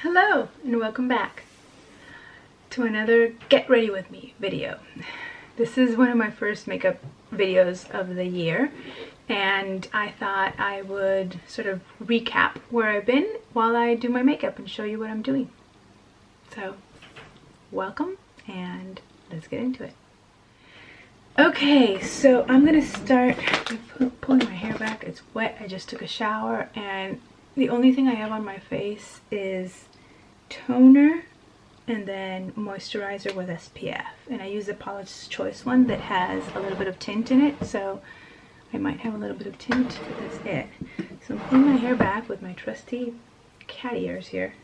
Hello and welcome back to another Get Ready With Me video. This is one of my first makeup videos of the year, and I thought I would sort of recap where I've been while I do my makeup and show you what I'm doing. So welcome and let's get into it. Okay, so I'm gonna start by pulling my hair back. It's wet. I just took a shower and the only thing I have on my face is toner and then moisturizer with SPF, and I use the Paula's Choice one that has a little bit of tint in it, so I might have a little bit of tint, but that's it. So I'm pulling my hair back with my trusty cat ears here,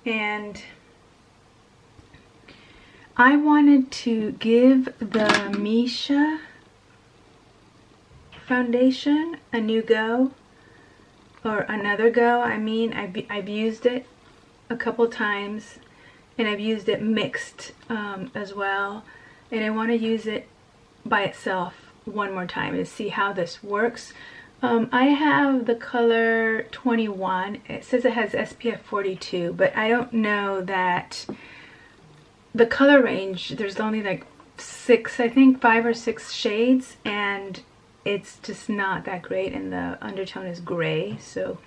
and I wanted to give the Misha foundation a new go, or another go. I mean, I've used it a couple times and I've used it mixed as well, and I want to use it by itself one more time to see how this works. I have the color 21. It says it has SPF 42, but I don't know that the color range, there's only like 5 or 6 shades, and it's just not that great, and the undertone is gray. So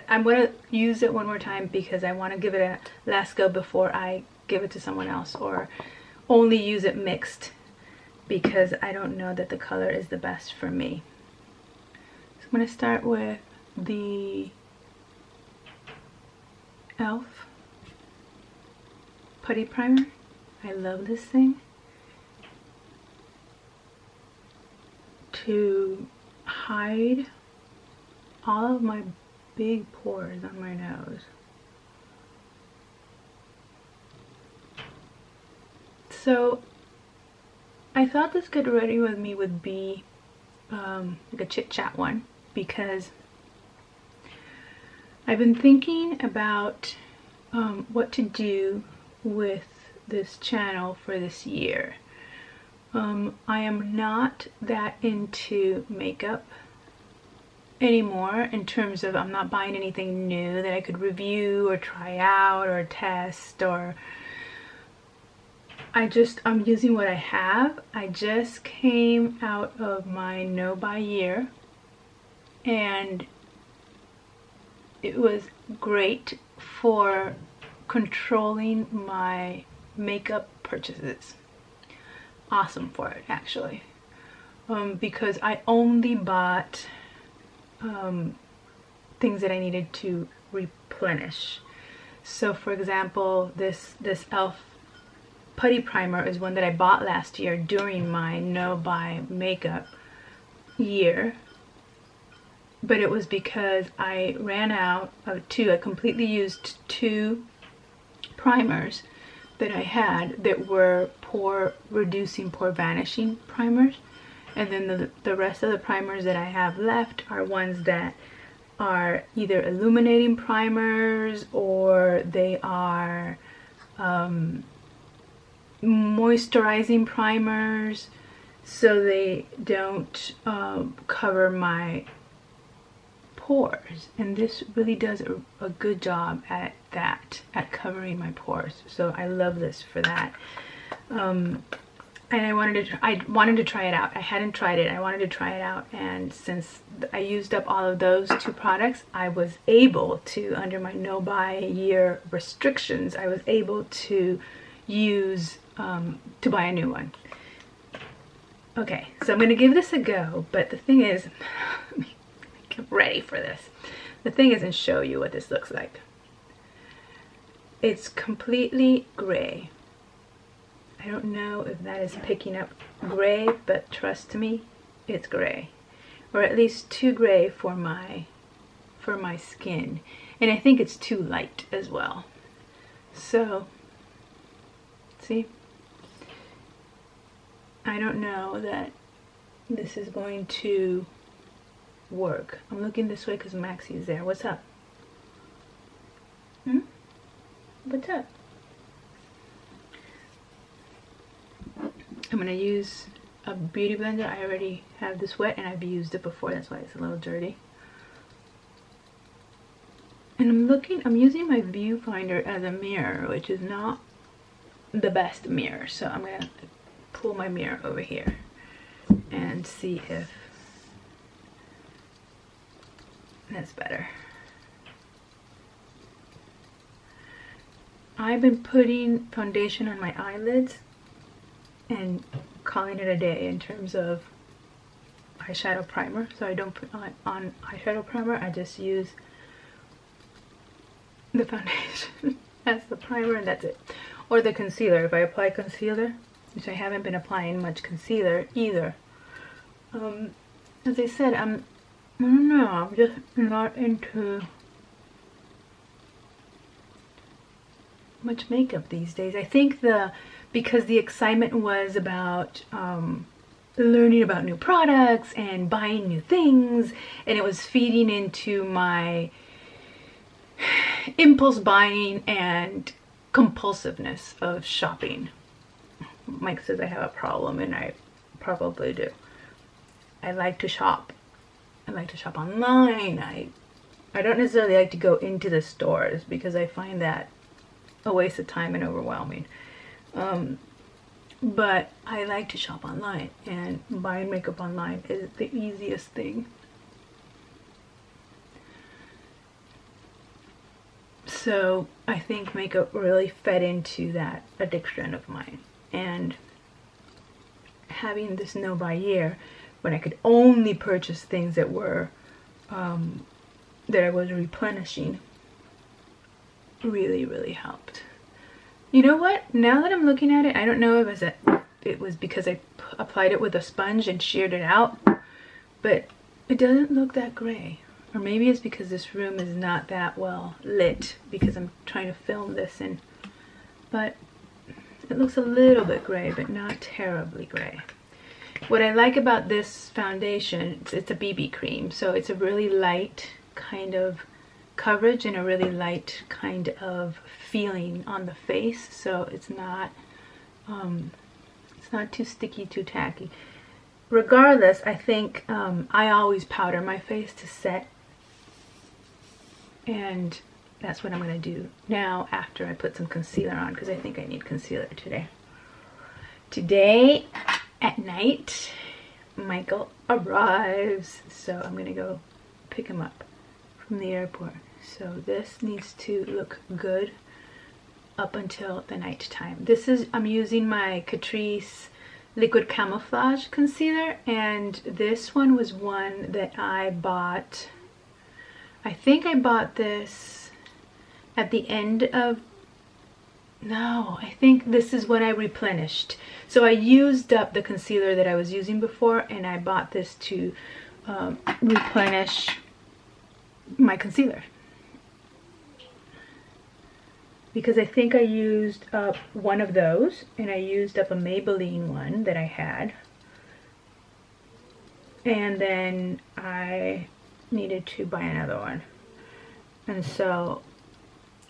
I'm going to use it one more time because I want to give it a last go before I give it to someone else, or only use it mixed because I don't know that the color is the best for me. So I'm going to start with the e.l.f. Putty Primer. I love this thing to hide all of my big pores on my nose. So I thought this Get Ready With Me would be like a Chit-Chat one, because I've been thinking about what to do with this channel for this year. I am not that into makeup anymore, in terms of I'm not buying anything new that I could review or try out or test, or I'm using what I have. I just came out of my no-buy year and it was great for controlling my makeup purchases. Awesome for it, actually, because I only bought things that I needed to replenish. So for example, this e.l.f. Putty Primer is one that I bought last year during my no-buy makeup year, but it was because I ran out of I completely used 2 primers that I had that were pore reducing, pore vanishing primers, and then the rest of the primers that I have left are ones that are either illuminating primers or they are moisturizing primers, so they don't cover my pores, and this really does a good job at that, at covering my pores. So I love this for that. And I wanted to try it out. I hadn't tried it. I wanted to try it out, and since I used up all of those 2 products, I was able to, under my no-buy year restrictions, I was able to use to buy a new one. Okay, so I'm gonna give this a go, but the thing is, get ready for this. The thing is, and show you what this looks like. It's completely gray. I don't know if that is picking up gray, but trust me, it's gray, or at least too gray for my skin, and I think it's too light as well. So see, I don't know that this is going to work. I'm looking this way because Maxie's there. What's up? What's up? I'm gonna use a beauty blender. I already have this wet and I've used it before, that's why it's a little dirty. And I'm using my viewfinder as a mirror, which is not the best mirror. So I'm gonna pull my mirror over here and see if that's better. I've been putting foundation on my eyelids and calling it a day in terms of eyeshadow primer. So I don't put on eyeshadow primer, I just use the foundation as the primer and that's it. Or the concealer, if I apply concealer, which I haven't been applying much concealer either. As I said, I don't know, I'm just not into much makeup these days. I think because the excitement was about learning about new products and buying new things, and it was feeding into my impulse buying and compulsiveness of shopping. Mike says I have a problem, and I probably do. I like to shop. I like to shop online. I don't necessarily like to go into the stores because I find that a waste of time and overwhelming. But I like to shop online, and buying makeup online is the easiest thing. So I think makeup really fed into that addiction of mine, and having this no buy year when I could only purchase things that were that I was replenishing really helped. You know what? Now that I'm looking at it, I don't know if it was because I applied it with a sponge and sheared it out, but it doesn't look that gray. Or maybe it's because this room is not that well lit because I'm trying to film this but it looks a little bit gray, but not terribly gray. What I like about this foundation, it's a BB cream, so it's a really light kind of coverage and a really light kind of feeling on the face, so it's not too sticky, too tacky. Regardless, I think I always powder my face to set, and that's what I'm going to do now after I put some concealer on, because I think I need concealer today. Today at night, Michael arrives, so I'm going to go pick him up from the airport. So this needs to look good up until the night time. I'm using my Catrice Liquid Camouflage Concealer, and this one was one that I bought. I think I bought this at the end of, no, I think this is when I replenished. So I used up the concealer that I was using before, and I bought this to replenish my concealer. Because I think I used up one of those, and I used up a Maybelline one that I had. And then I needed to buy another one. And so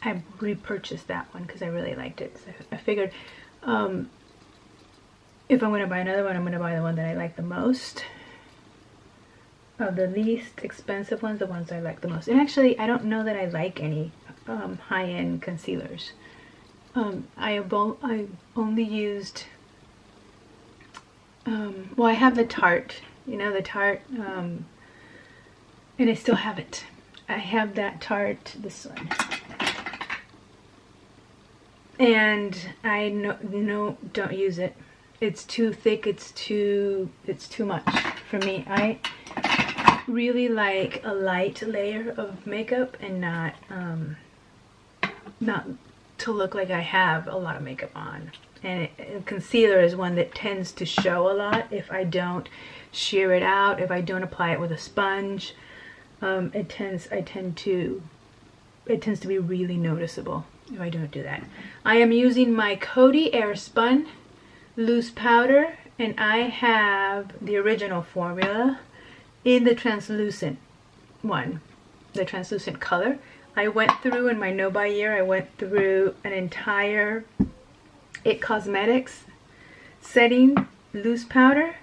I repurchased that one because I really liked it. So I figured if I'm going to buy another one, I'm going to buy the one that I like the most. Of the least expensive ones, the ones I like the most. And actually, I don't know that I like any high-end concealers. I only used, well, I have the Tarte, you know, the Tarte, and I still have it. I have that Tarte, this one. And I don't use it. It's too thick, it's too much for me. I really like a light layer of makeup and not to look like I have a lot of makeup on. And concealer is one that tends to show a lot if I don't shear it out, if I don't apply it with a sponge. It tends to be really noticeable if I don't do that. I am using my Coty Airspun loose powder, and I have the original formula in the translucent one, the translucent color. I went through in my no buy year, I went through an entire It Cosmetics setting loose powder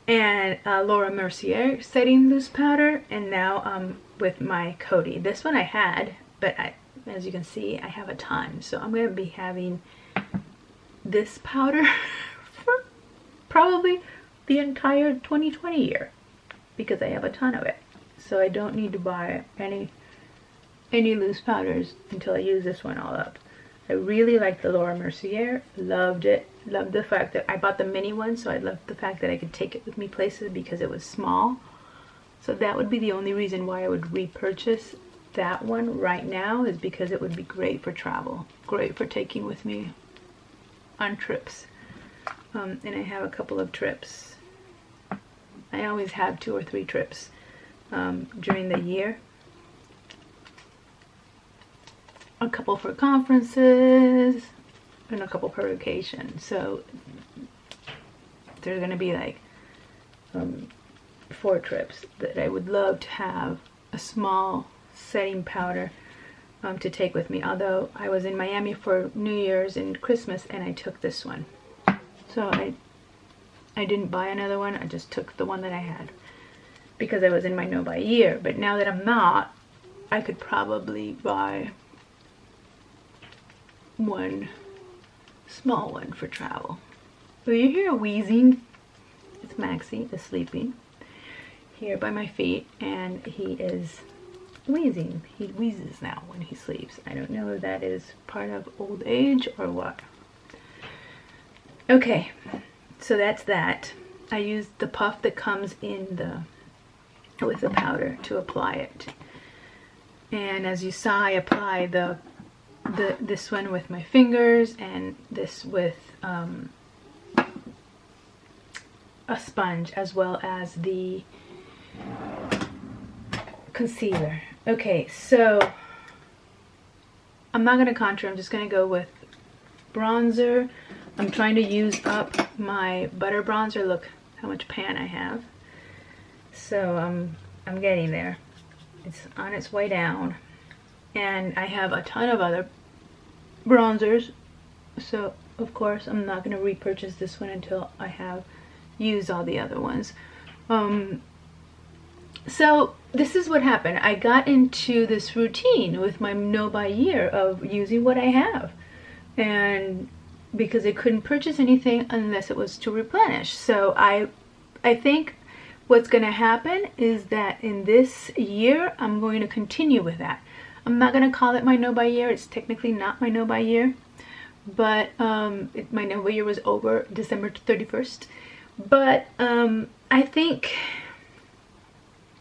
and Laura Mercier setting loose powder, and now with my Coty. This one I had but as you can see, I have a ton. So I'm going to be having this powder for probably the entire 2020 year because I have a ton of it. So I don't need to buy any loose powders until I use this one all up. I really like the Laura Mercier. Loved it. Loved the fact that I bought the mini one, so I loved the fact that I could take it with me places because it was small. So that would be the only reason why I would repurchase that one right now, is because it would be great for travel. Great for taking with me on trips. And I have a couple of trips. I always have 2 or 3 trips during the year. A couple for conferences and a couple per vacation. So there's going to be like 4 trips that I would love to have a small setting powder to take with me. Although I was in Miami for New Year's and Christmas and I took this one. So I didn't buy another one. I just took the one that I had because I was in my no buy year. But now that I'm not, I could probably buy one small one for travel. So you hear wheezing. It's Maxie is sleeping here by my feet and he is wheezing. He wheezes now when he sleeps. I don't know if that is part of old age or what. Okay, so that's that. I used the puff that comes in with the powder to apply it. And as you saw, I apply this one with my fingers and this with a sponge, as well as the concealer. Okay, so I'm not going to contour. I'm just going to go with bronzer. I'm trying to use up my butter bronzer. Look how much pan I have. So I'm getting there. It's on its way down. And I have a ton of other bronzers. So of course I'm not going to repurchase this one until I have used all the other ones. So this is what happened. I got into this routine with my no buy year of using what I have. And because I couldn't purchase anything unless it was to replenish. So I think what's going to happen is that in this year, I'm going to continue with that. I'm not going to call it my no buy year. It's technically not my no buy year. But my no buy year was over December 31st. But I think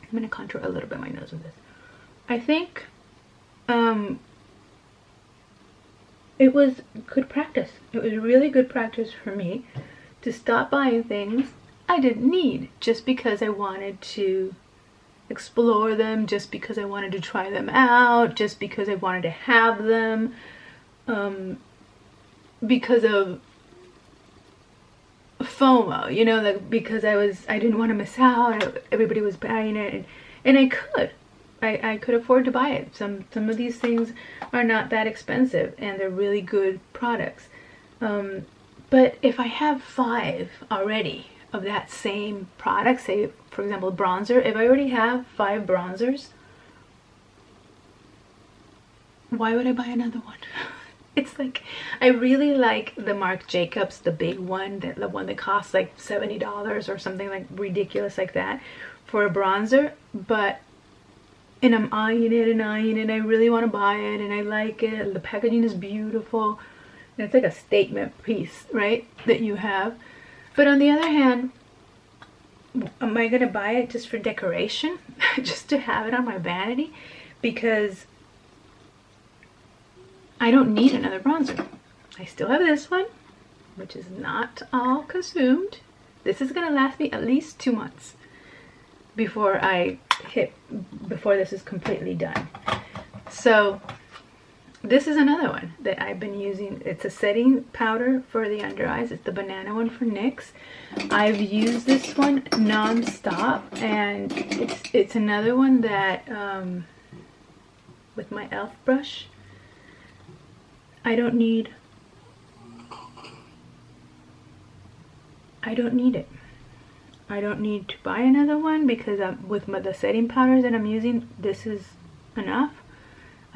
I'm going to contour a little bit my nose with this. I think it was good practice. It was really good practice for me to stop buying things I didn't need just because I wanted to explore them, just because I wanted to try them out, just because I wanted to have them, because of FOMO, you know, like because I didn't want to miss out. Everybody was buying it, and I could afford to buy it. Some of these things are not that expensive and they're really good products. But if I have 5 already of that same product, say for example bronzer, if I already have 5 bronzers, why would I buy another one? It's like, I really like the Marc Jacobs, the big one, the one that costs like $70 or something like ridiculous like that for a bronzer, and I'm eyeing it and eyeing it. I really want to buy it and I like it. The packaging is beautiful. And it's like a statement piece, right, that you have. But on the other hand, am I going to buy it just for decoration? Just to have it on my vanity? Because I don't need another bronzer. I still have this one, which is not all consumed. This is going to last me at least 2 months before this is completely done. So this is another one that I've been using. It's a setting powder for the under eyes. It's the banana one for NYX. I've used this one non-stop, and it's another one that with my e.l.f. brush, I don't need it. I don't need to buy another one because with the setting powders that I'm using, this is enough.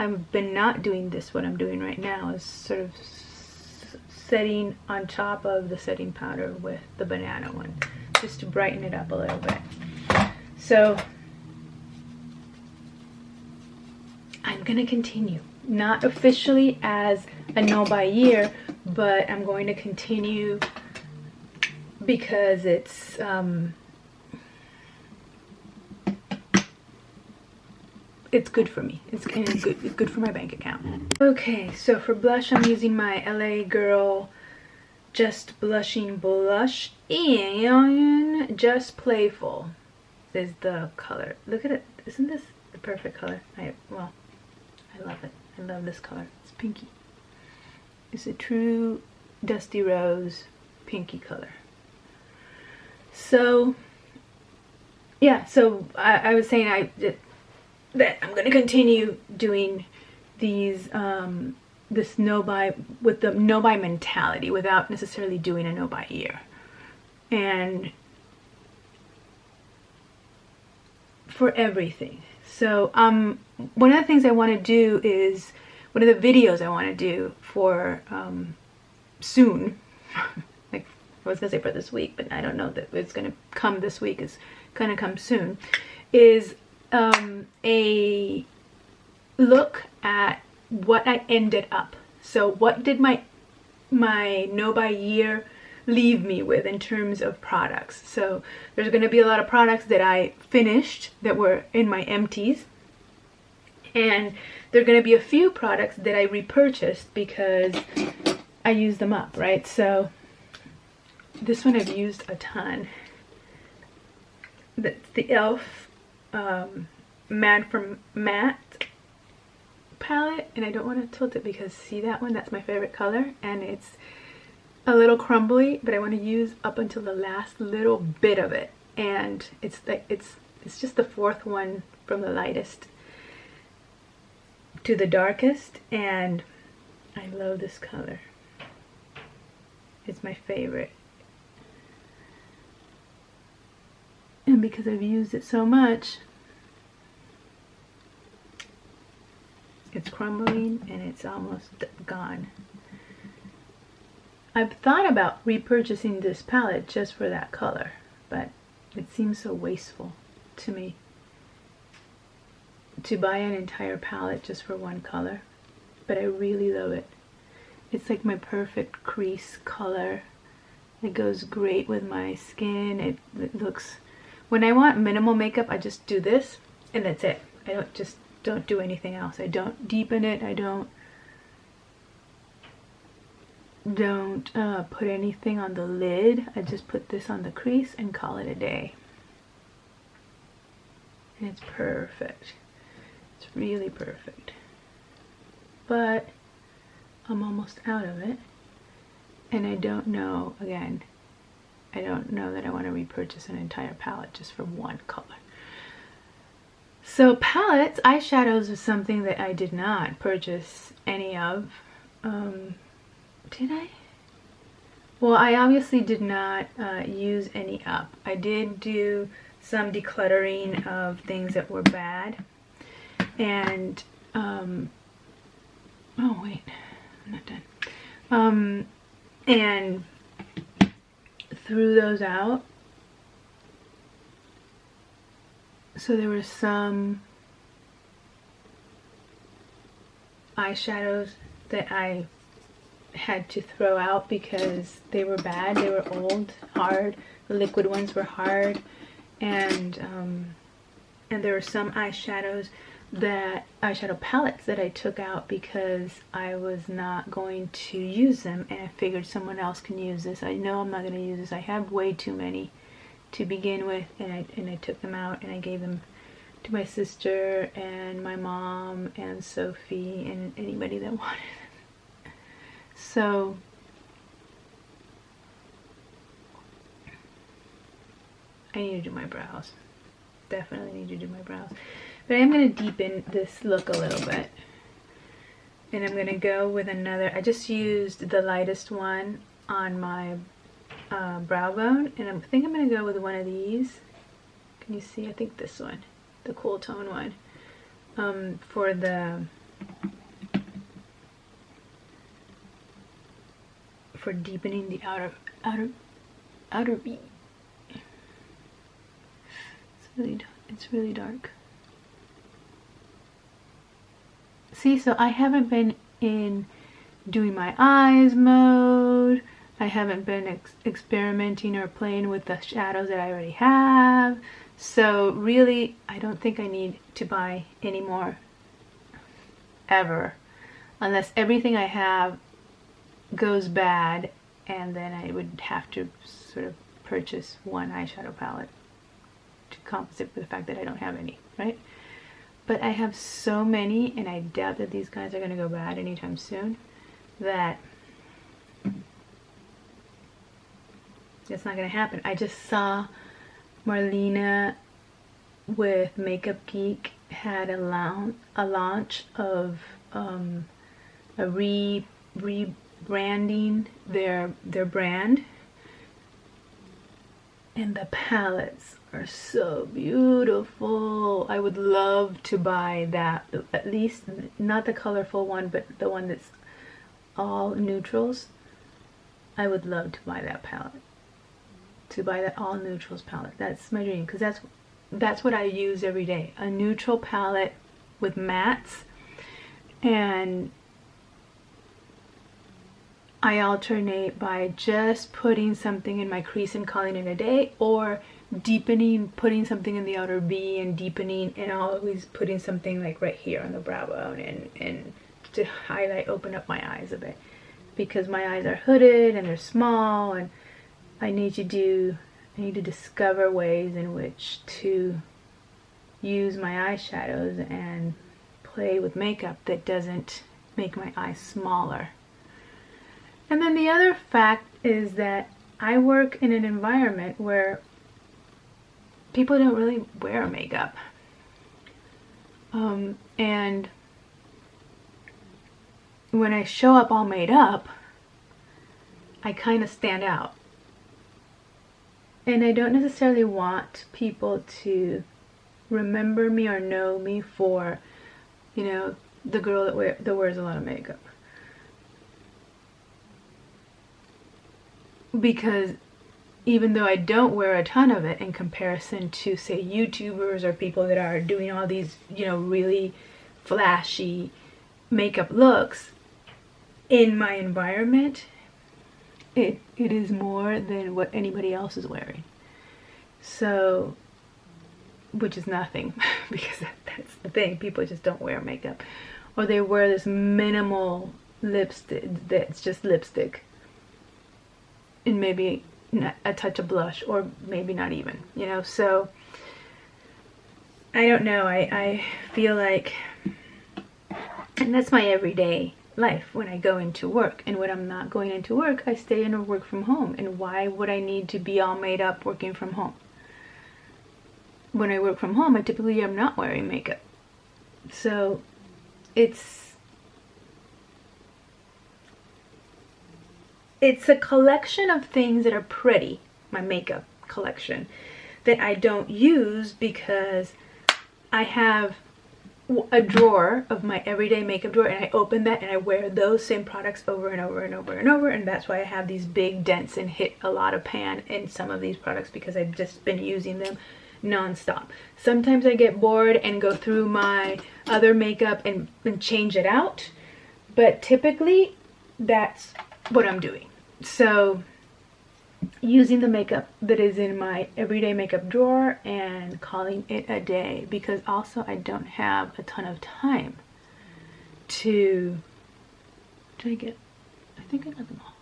I've been not doing this. What I'm doing right now is sort of setting on top of the setting powder with the banana one, just to brighten it up a little bit. So I'm gonna continue, not officially as a no buy year, but I'm going to continue because it's good for me. It's good for my bank account. Okay, so for blush, I'm using my LA Girl Just Blushing Blush in Just Playful is the color. Look at it. Isn't this the perfect color? I love it. I love this color. It's pinky. It's a true dusty rose pinky color. So yeah, so I was saying that I'm going to continue doing these this no buy with the no buy mentality without necessarily doing a no buy year. And for everything. So one of the things I want to do is, one of the videos I want to do for soon, like I was gonna say for this week, but I don't know that it's gonna come this week, it's gonna come soon, is a look at what I ended up. So what did my no buy year leave me with in terms of products. So there's going to be a lot of products that I finished that were in my empties, and there are going to be a few products that I repurchased because I used them up, right? So this one I've used a ton. That's the e.l.f. Mad for Matte palette, and I don't want to tilt it because see that one? That's my favorite color, and it's a little crumbly, but I want to use up until the last little bit of it. And it's like it's just the fourth one from the lightest to the darkest, and I love this color. It's my favorite. And because I've used it so much, it's crumbling and it's almost gone. I've thought about repurchasing this palette just for that color, but it seems so wasteful to me to buy an entire palette just for one color. But I really love it. It's like my perfect crease color. It goes great with my skin. It looks, when I want minimal makeup, I just do this and that's it. I don't do anything else. I don't deepen it. I don't put anything on the lid. I just put this on the crease and call it a day. And it's perfect. It's really perfect. But I'm almost out of it. And I don't know, again, I don't know that I want to repurchase an entire palette just for one color. So palettes, eyeshadows was something that I did not purchase any of. Did I? Well, I obviously did not use any up. I did do some decluttering of things that were bad. And, oh wait, I'm not done. And threw those out. So there were some eyeshadows that I had to throw out because they were bad. They were old, hard. The liquid ones were hard, and there were some eyeshadow palettes that I took out because I was not going to use them, and I figured someone else can use this. I know I'm not going to use this. I have way too many to begin with, and I took them out and I gave them to my sister and my mom and Sophie and anybody that wanted them. So I need to do my brows. Definitely need to do my brows. But I am going to deepen this look a little bit. And I'm going to go with another. I just used the lightest one on my brow bone. And I think I'm going to go with one of these. Can you see? I think this one. The cool tone one. For the for deepening the outer V. It's really dark. See, so I haven't been in doing my eyes mode. I haven't been experimenting or playing with the shadows that I already have. So really, I don't think I need to buy any more ever, unless everything I have goes bad, and then I would have to sort of purchase one eyeshadow palette to compensate for the fact that I don't have any, right? But I have so many, and I doubt that these guys are going to go bad anytime soon, that it's not going to happen. I just saw Marlena with Makeup Geek had a launch of a rebranding their brand, and the palettes are so beautiful. I would love to buy that, at least not the colorful one, but the one that's all neutrals. I would love to buy that palette, to buy that all neutrals palette. That's my dream, because that's what I use every day, a neutral palette with mattes, and I alternate by just putting something in my crease and calling it a day, or deepening, putting something in the outer V and deepening, and always putting something like right here on the brow bone and to highlight, open up my eyes a bit, because my eyes are hooded and they're small, and I need to discover ways in which to use my eyeshadows and play with makeup that doesn't make my eyes smaller. And then the other fact is that I work in an environment where people don't really wear makeup. And when I show up all made up, I kind of stand out. And I don't necessarily want people to remember me or know me for, you know, the girl that wears a lot of makeup. Because even though I don't wear a ton of it in comparison to, say, YouTubers or people that are doing all these, you know, really flashy makeup looks, in my environment, it is more than what anybody else is wearing. So, which is nothing, because that's the thing. People just don't wear makeup. Or they wear this minimal lipstick that's just lipstick, and maybe a touch of blush, or maybe not even, you know. So I don't know, I feel like, and that's my everyday life when I go into work. And when I'm not going into work, I stay in or work from home. And why would I need to be all made up working from home? When I work from home, I typically am not wearing makeup. So it's a collection of things that are pretty, my makeup collection, that I don't use because I have a drawer of my everyday makeup drawer, and I open that and I wear those same products over and over and over and over, and that's why I have these big dents and hit a lot of pan in some of these products, because I've just been using them non-stop. Sometimes I get bored and go through my other makeup and change it out, but typically that's what I'm doing. So using the makeup that is in my everyday makeup drawer and calling it a day, because also I don't have a ton of time to, I think I got them all.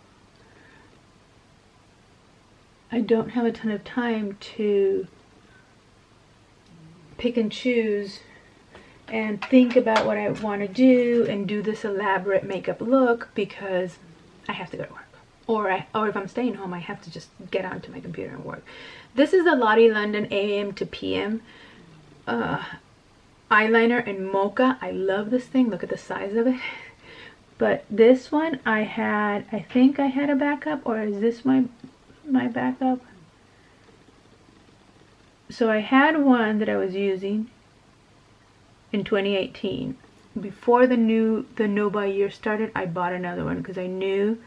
I don't have a ton of time to pick and choose and think about what I want to do and do this elaborate makeup look, because I have to go to work. Or if I'm staying home, I have to just get onto my computer and work. This is the Lottie London AM to PM eyeliner in Mocha. I love this thing. Look at the size of it. But this one I think I had a backup, or is this my backup? So I had one that I was using in 2018, before the No Buy year started, I bought another one because I knew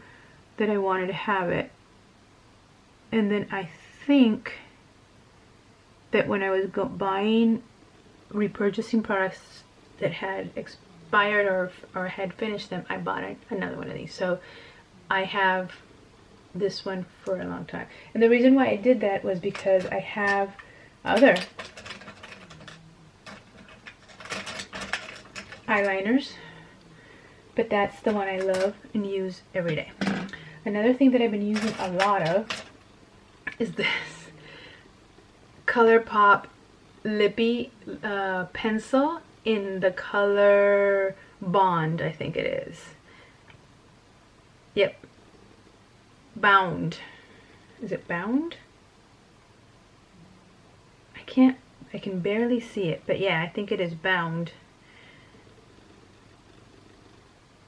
that I wanted to have it. And then I think that when I was repurchasing products that had expired or had finished them, I bought another one of these. So I have this one for a long time. And the reason why I did that was because I have other eyeliners, but that's the one I love and use every day. Another thing that I've been using a lot of is this ColourPop Lippy pencil in the color Bond, I think it is. Yep. Bound. Is it Bound? I can barely see it, but yeah, I think it is Bound.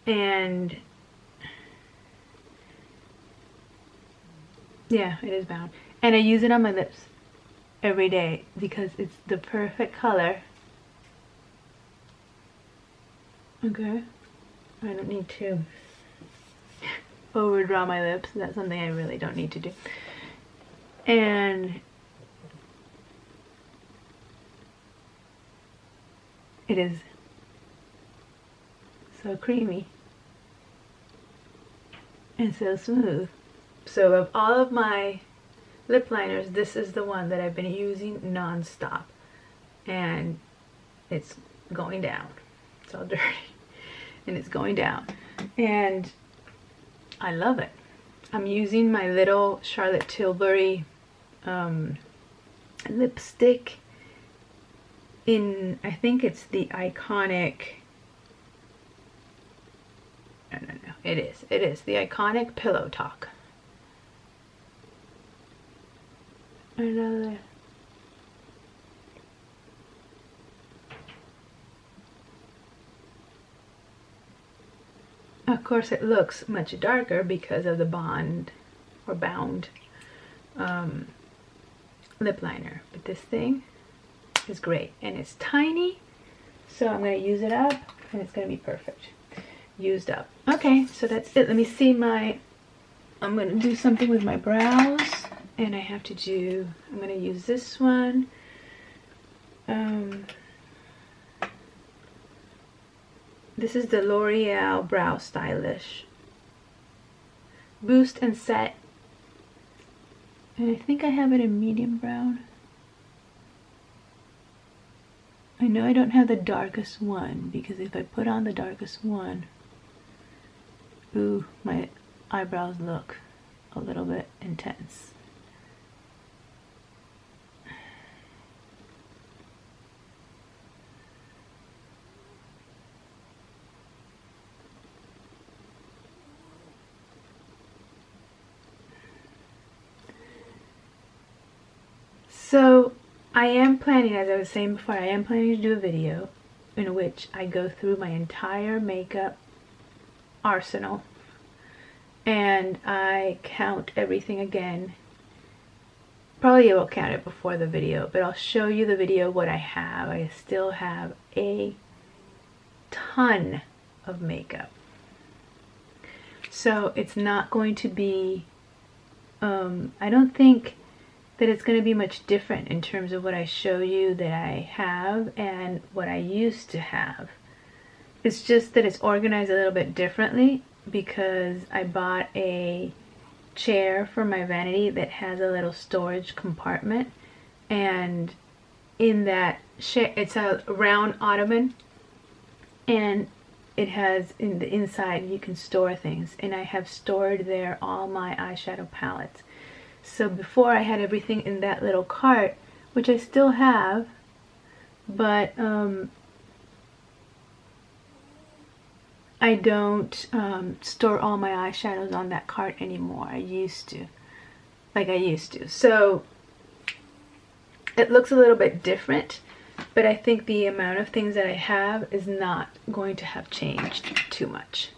And yeah, it is Bound. And I use it on my lips every day because it's the perfect color. Okay. I don't need to overdraw my lips. That's something I really don't need to do. And it is so creamy and so smooth. So of all of my lip liners, this is the one that I've been using non-stop, and it's going down. It's all dirty and it's going down, and I love it. I'm using my little Charlotte Tilbury lipstick in, I think it's the iconic, no, it is the iconic Pillow Talk. Another. Of course it looks much darker because of the Bound lip liner, but this thing is great and it's tiny, so I'm going to use it up and it's going to be perfect. Used up. Okay, so that's it. Let me see I'm going to do something with my brows, and I'm going to use this one. This is the L'Oreal Brow Stylish Boost and Set, and I think I have it in medium brown. I know I don't have the darkest one, because if I put on the darkest one, ooh, my eyebrows look a little bit intense. So I am planning, as I was saying before, I am planning to do a video in which I go through my entire makeup arsenal and I count everything again. Probably I will count it before the video, but I'll show you the video what I have. I still have a ton of makeup. So it's not going to be, I don't think that it's going to be much different in terms of what I show you that I have and what I used to have. It's just that it's organized a little bit differently because I bought a chair for my vanity that has a little storage compartment, and in that chair, it's a round ottoman, and it has in the inside you can store things, and I have stored there all my eyeshadow palettes. So before I had everything in that little cart, which I still have, but I don't store all my eyeshadows on that cart anymore. I used to. So it looks a little bit different, but I think the amount of things that I have is not going to have changed too much.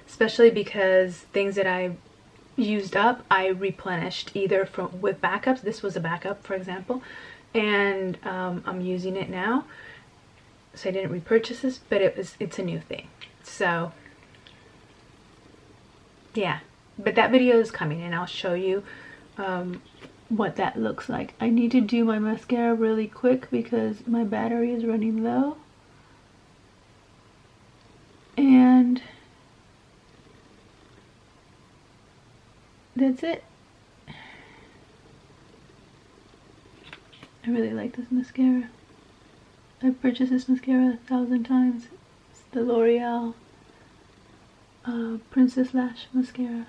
Especially because things that I used up, I replenished either with backups. This was a backup, for example, and I'm using it now. so I didn't repurchase this, but it's a new thing. So yeah, but that video is coming and I'll show you what that looks like. I need to do my mascara really quick because my battery is running low. And that's it. I really like this mascara. I've purchased this mascara 1,000 times. It's the L'Oreal Princess Lash Mascara.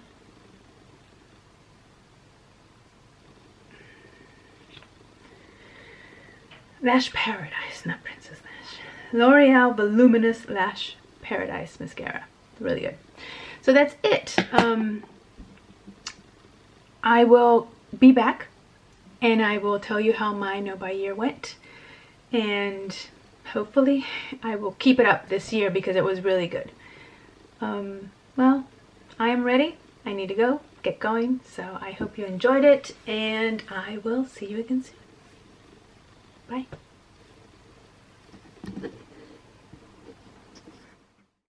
Lash Paradise, not Princess Lash. L'Oreal Voluminous Lash Paradise Mascara. Really good. So that's it. I will be back and I will tell you how my No Buy Year went. And hopefully I will keep it up this year because it was really good. Well, I am ready. I need to get going. So I hope you enjoyed it and I will see you again soon. Bye.